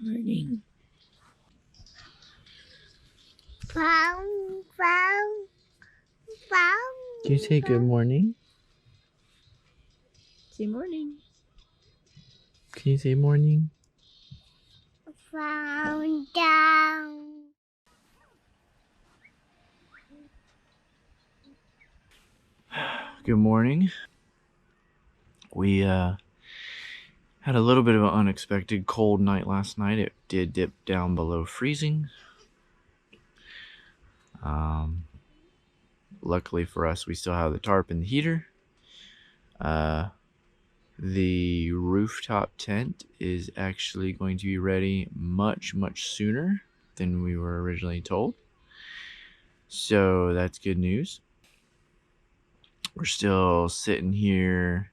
Morning. Can you say good morning? Say morning. Can you say morning? Found down. Good morning. We had a little bit of an unexpected cold night last night. It did dip down below freezing. Luckily for us, we still have the tarp and the heater. The rooftop tent is actually going to be ready much sooner than we were originally told. So that's good news. We're still sitting here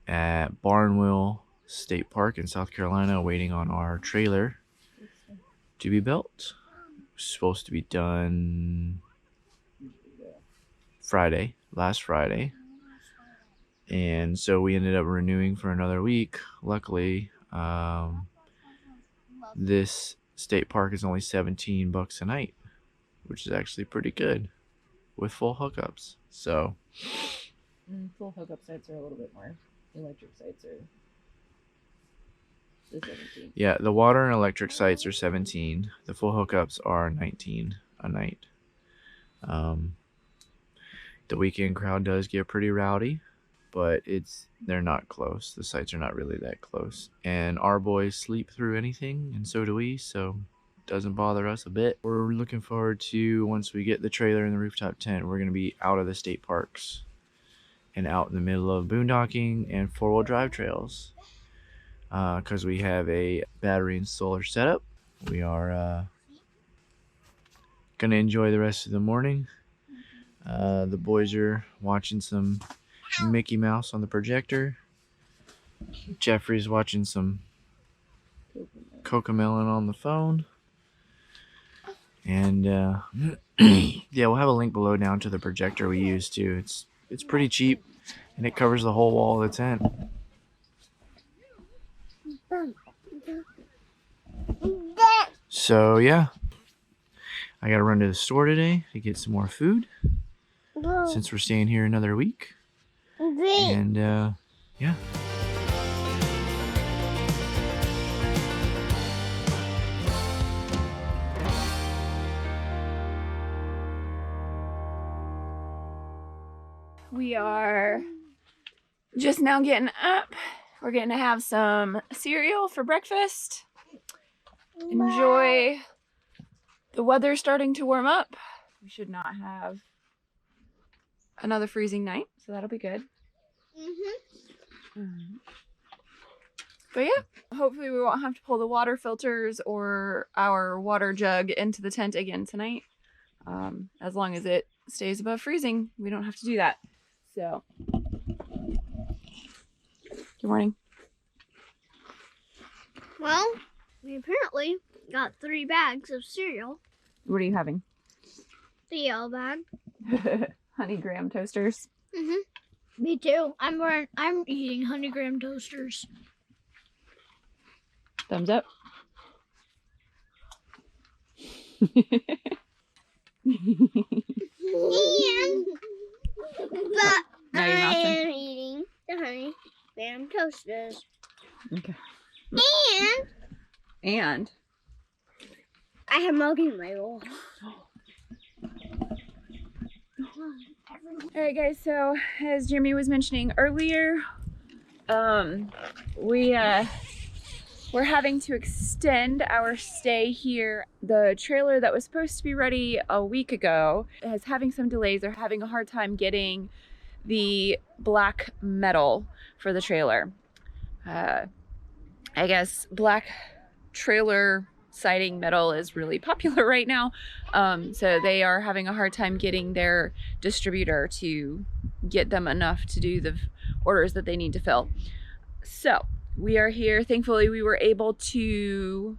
at Barnwell State Park in South Carolina waiting on our trailer to be built. It's supposed to be done last Friday. And so we ended up renewing for another week. Luckily, this state park is only $17 a night, which is actually pretty good with full hookups. So Full hookup sites are a little bit more. Electric sites are the 17. yeah, the water and electric sites are 17. The full hookups are 19 a night. The weekend crowd does get pretty rowdy, but they're not close. The sites are not really that close. And our boys sleep through anything, and so do we, so it doesn't bother us a bit. We're looking forward to, once we get the trailer and the rooftop tent, we're going to be out of the state parks and out in the middle of boondocking and four-wheel drive trails. Because we have a battery and solar setup. We are going to enjoy the rest of the morning. The boys are watching some Mickey Mouse on the projector. Jeffrey's watching some Cocomelon on the phone. And yeah, we'll have a link below down to the projector we use too. It's pretty cheap and it covers the whole wall of the tent. So yeah, I gotta run to the store today to get some more food since we're staying here another week. And yeah. We are just now getting up. We're going to have some cereal for breakfast. Enjoy the weather starting to warm up. We should not have another freezing night, so that'll be good. But yeah, hopefully we won't have to pull the water filters or our water jug into the tent again tonight. As long as it stays above freezing, we don't have to do that. So, good morning. Well, we apparently got 3 bags of cereal. What are you having? The yellow bag. Honey graham toasters. Me too. I'm eating honey graham toasters. Thumbs up. But Now you're I mouthing. am eating the honey graham toasters. Okay. And And I have milk in my bowl. all right, guys. So as Jeremy was mentioning earlier, we're having to extend our stay here. The trailer that was supposed to be ready a week ago is having some delays. They're having a hard time getting the black metal for the trailer. I guess black trailer siding metal is really popular right now. So they are having a hard time getting their distributor to get them enough to do the orders that they need to fill. So we are here. Thankfully, we were able to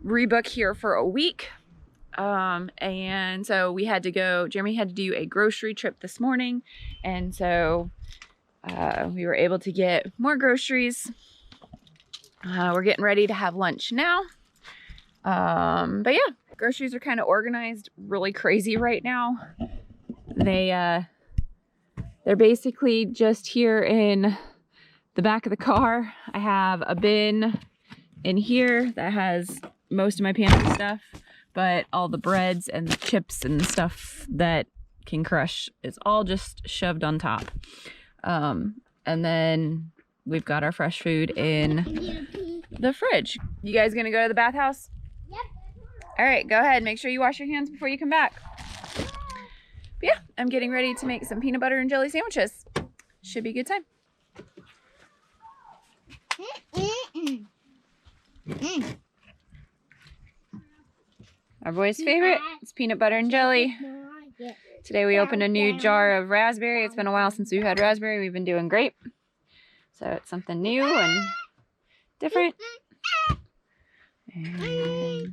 rebook here for a week. And so we had to go, Jeremy had to do a grocery trip this morning. And so we were able to get more groceries We're getting ready to have lunch now. But yeah, groceries are kind of organized really crazy right now. They're basically just here in the back of the car. I have a bin in here that has most of my pantry stuff, but all the breads and the chips and stuff that can crush is all just shoved on top. And then we've got our fresh food in the fridge. You guys gonna go to the bathhouse? Yep. All right, go ahead. Make sure you wash your hands before you come back. But yeah, I'm getting ready to make some peanut butter and jelly sandwiches. Should be a good time. Our boy's favorite is peanut butter and jelly. Today we opened a new jar of raspberry. It's been a while since we've had raspberry. We've been doing great. So it's something new and different. And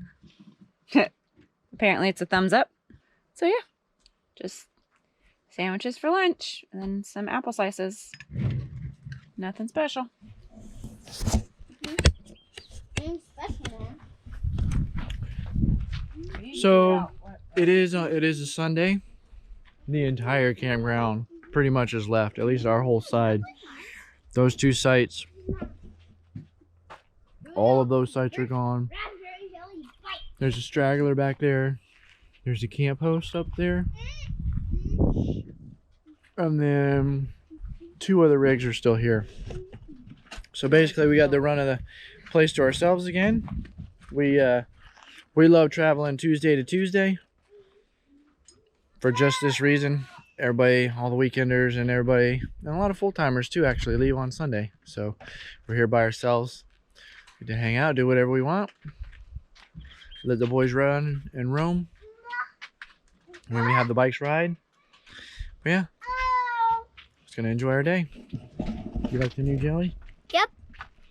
apparently it's a thumbs up. So yeah, just sandwiches for lunch and then some apple slices. Nothing special. So it is a Sunday. The entire campground pretty much is left, at least our whole side. Those two sites, all of those sites are gone. There's a straggler back there. There's a camp host up there. And then 2 other rigs are still here. So basically we got the run of the place to ourselves again. We love traveling Tuesday to Tuesday for just this reason. Everybody, all the weekenders and everybody, and a lot of full-timers too actually, leave on Sunday. So we're here by ourselves. Get to hang out, do whatever we want. Let the boys run and roam. And then we have the bikes ride. But yeah, just gonna enjoy our day. You like the new jelly? Yep.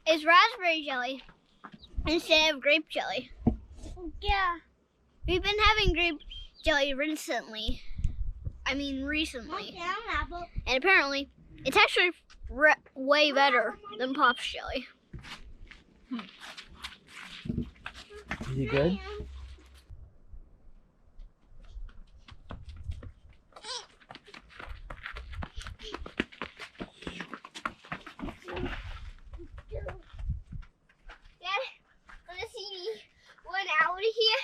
It's raspberry jelly instead of grape jelly. Yeah. We've been having grape jelly recently. And apparently, it's actually way better than Pop's jelly. Is he good? Dad, wanna see me run out of here?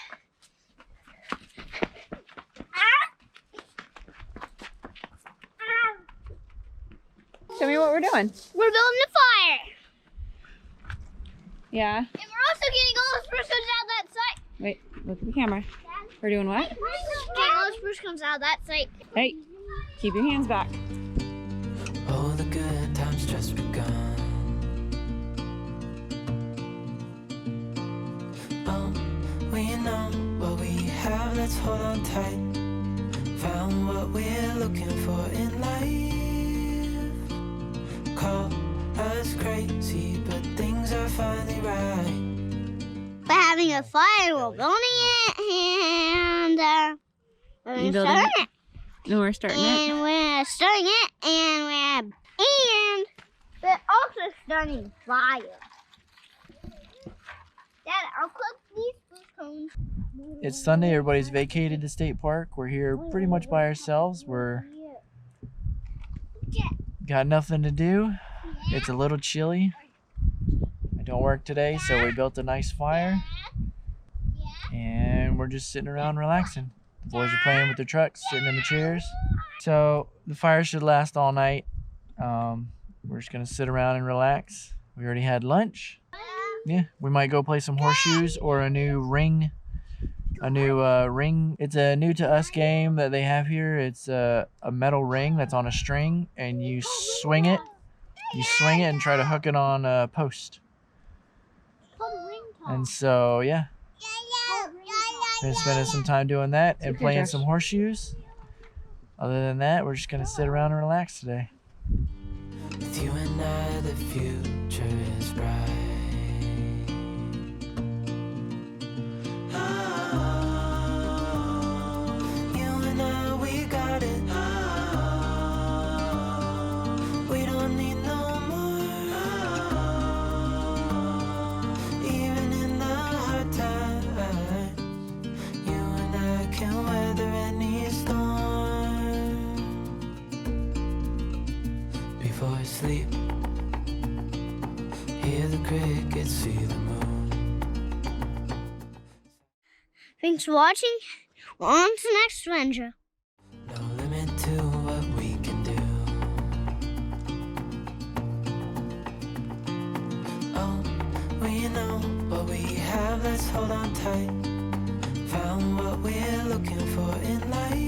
Show me what we're doing. We're building a fire. Yeah. And we're also getting all the spruce cones out of that site. Wait, look at the camera. We're doing what? Getting all the spruce cones out of that site. Hey, keep your hands back. Oh, the good times just begun. Oh, we know what we have, let's hold on tight. Found what we're looking for in life. Call us crazy, but things are finally right. We're having a fire, we're building it, and You we're building starting it? it. No, we're starting it. And we're starting it, and we're also starting fire. Dad, I'll cook these spruce cones. It's Sunday, everybody's vacated the state park. We're here pretty much by ourselves. We're got nothing to do. It's a little chilly. I don't work today, so we built a nice fire. And we're just sitting around relaxing. The boys are playing with their trucks, sitting in the chairs. So the fire should last all night. We're just gonna sit around and relax. We already had lunch. Yeah, we might go play some horseshoes or a new ring. Ring. It's a new to us game that they have here. It's a metal ring that's on a string, and you swing it. You swing it and try to hook it on a post. And so yeah, been spending some time doing that and playing some horseshoes. Other than that, we're just gonna sit around and relax today. With you and I, the future is bright. You and I, we got it. We don't need no more. asleep. Hear the crickets, see the moon. Thanks for watching. We're on to the next adventure. No limit to what we can do. Oh, we know what we have, let's hold on tight. Found what we're looking for in life.